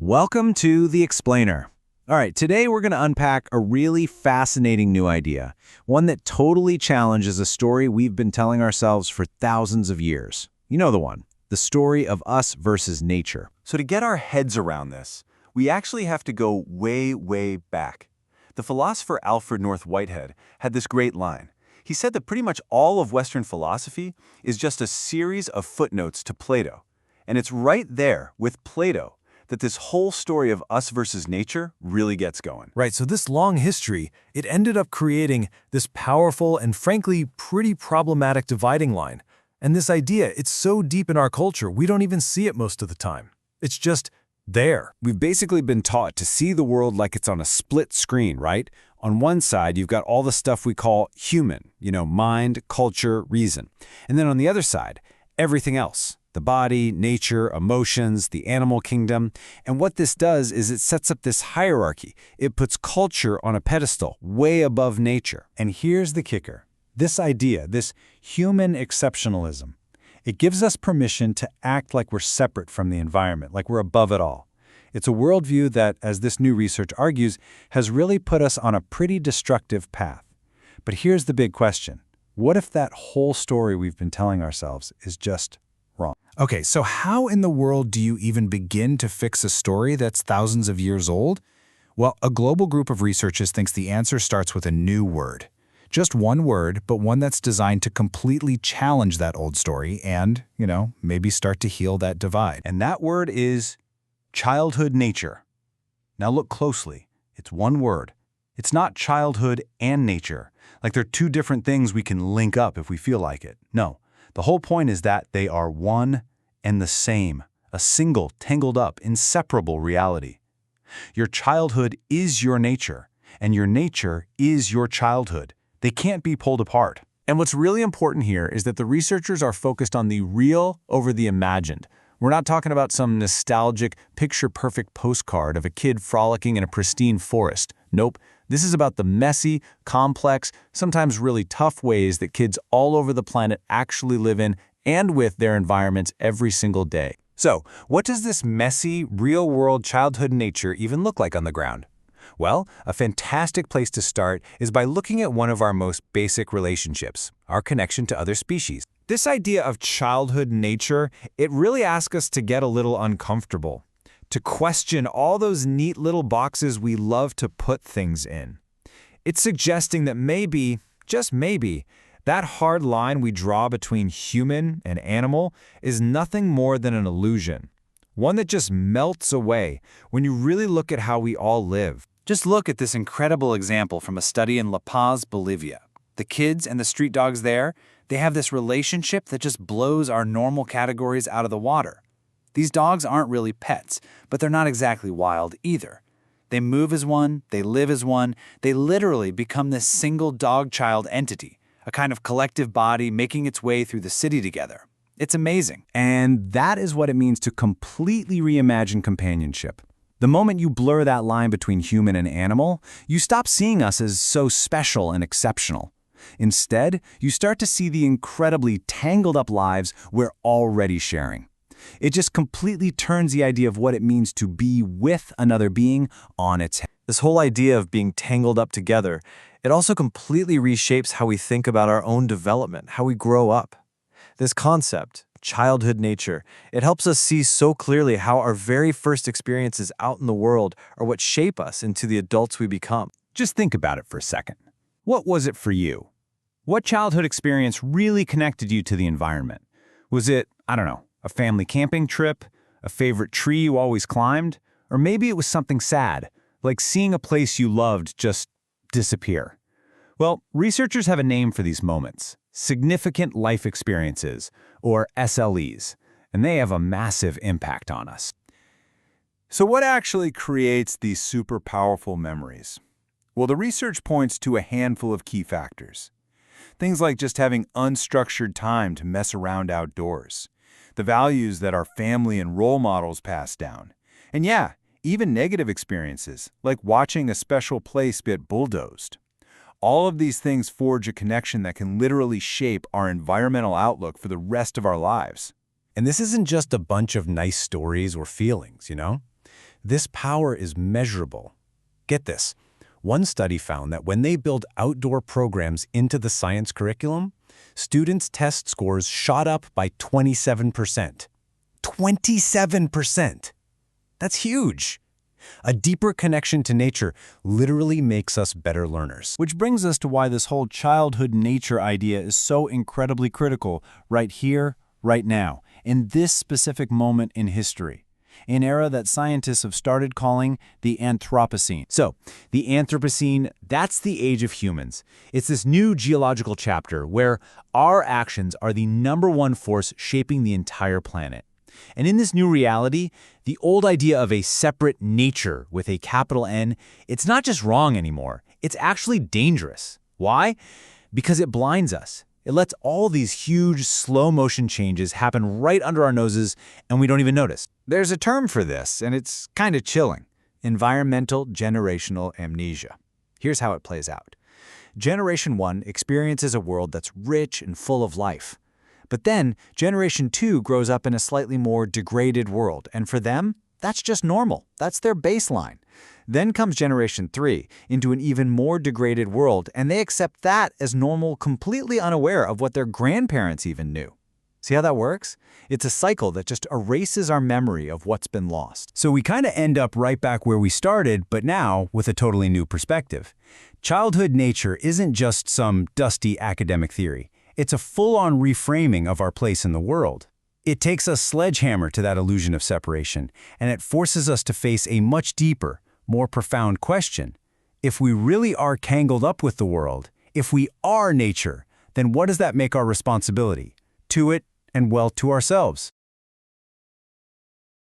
Welcome to The Explainer. All right, today we're going to unpack a really fascinating new idea, one that totally challenges a story we've been telling ourselves for thousands of years. You know the one, the story of us versus nature. So to get our heads around this, we actually have to go way, way back. The philosopher Alfred North Whitehead had this great line. He said that pretty much all of Western philosophy is just a series of footnotes to Plato. And it's right there with Plato that this whole story of us versus nature really gets going. Right, so this long history, it ended up creating this powerful and frankly pretty problematic dividing line. And this idea, it's so deep in our culture, we don't even see it most of the time. It's just there. We've basically been taught to see the world like it's on a split screen, right? On one side, you've got all the stuff we call human, mind, culture, reason. And then on the other side, everything else. The body, nature, emotions, the animal kingdom. And what this does is it sets up this hierarchy. It puts culture on a pedestal, way above nature. And here's the kicker. This idea, this human exceptionalism, it gives us permission to act like we're separate from the environment, like we're above it all. It's a worldview that, as this new research argues, has really put us on a pretty destructive path. But here's the big question. What if that whole story we've been telling ourselves is just wrong? Okay, so how in the world do you even begin to fix a story that's thousands of years old? Well, a global group of researchers thinks the answer starts with a new word. Just one word, but one that's designed to completely challenge that old story and, maybe start to heal that divide. And that word is childhood nature. Now look closely. It's one word. It's not childhood and nature, like they're two different things we can link up if we feel like it. No. The whole point is that they are one and the same, a single, tangled up, inseparable reality. Your childhood is your nature, and your nature is your childhood. They can't be pulled apart. And what's really important here is that the researchers are focused on the real over the imagined. We're not talking about some nostalgic, picture-perfect postcard of a kid frolicking in a pristine forest. Nope. This is about the messy, complex, sometimes really tough ways that kids all over the planet actually live in and with their environments every single day. So, what does this messy, real-world childhood nature even look like on the ground? Well, a fantastic place to start is by looking at one of our most basic relationships, our connection to other species. This idea of childhood nature, it really asks us to get a little uncomfortable, to question all those neat little boxes we love to put things in. It's suggesting that maybe, just maybe, that hard line we draw between human and animal is nothing more than an illusion, one that just melts away when you really look at how we all live. Just look at this incredible example from a study in La Paz, Bolivia. The kids and the street dogs there, they have this relationship that just blows our normal categories out of the water. These dogs aren't really pets, but they're not exactly wild either. They move as one, they live as one, they literally become this single dog-child entity, a kind of collective body making its way through the city together. It's amazing. And that is what it means to completely reimagine companionship. The moment you blur that line between human and animal, you stop seeing us as so special and exceptional. Instead, you start to see the incredibly tangled up lives we're already sharing. It just completely turns the idea of what it means to be with another being on its head. This whole idea of being tangled up together, it also completely reshapes how we think about our own development, how we grow up. This concept, childhood nature, it helps us see so clearly how our very first experiences out in the world are what shape us into the adults we become. Just think about it for a second. What was it for you? What childhood experience really connected you to the environment? Was it, a family camping trip, a favorite tree you always climbed, or maybe it was something sad, like seeing a place you loved just disappear? Well, researchers have a name for these moments, significant life experiences, or SLEs, and they have a massive impact on us. So what actually creates these super powerful memories? Well, the research points to a handful of key factors. Things like just having unstructured time to mess around outdoors, the values that our family and role models pass down, and yeah, even negative experiences, like watching a special place get bulldozed. All of these things forge a connection that can literally shape our environmental outlook for the rest of our lives. And this isn't just a bunch of nice stories or feelings, This power is measurable. Get this. One study found that when they build outdoor programs into the science curriculum, students' test scores shot up by 27%. 27%! That's huge! A deeper connection to nature literally makes us better learners. Which brings us to why this whole childhood nature idea is so incredibly critical right here, right now, in this specific moment in history, an era that scientists have started calling the Anthropocene. So, the Anthropocene, that's the age of humans. It's this new geological chapter where our actions are the #1 force shaping the entire planet. And in this new reality, the old idea of a separate nature with a capital N, it's not just wrong anymore. It's actually dangerous. Why? Because it blinds us. It lets all these huge, slow-motion changes happen right under our noses, and we don't even notice. There's a term for this, and it's kind of chilling. Environmental generational amnesia. Here's how it plays out. Generation 1 experiences a world that's rich and full of life. But then, Generation 2 grows up in a slightly more degraded world, and for them, that's just normal. That's their baseline. Then comes Generation 3 into an even more degraded world, and they accept that as normal, completely unaware of what their grandparents even knew. See how that works? It's a cycle that just erases our memory of what's been lost. So we kind of end up right back where we started, but now with a totally new perspective. Childhood nature isn't just some dusty academic theory. It's a full-on reframing of our place in the world. It takes a sledgehammer to that illusion of separation, and it forces us to face a much deeper, more profound question. If we really are tangled up with the world, if we are nature, then what does that make our responsibility? To it, and well, to ourselves.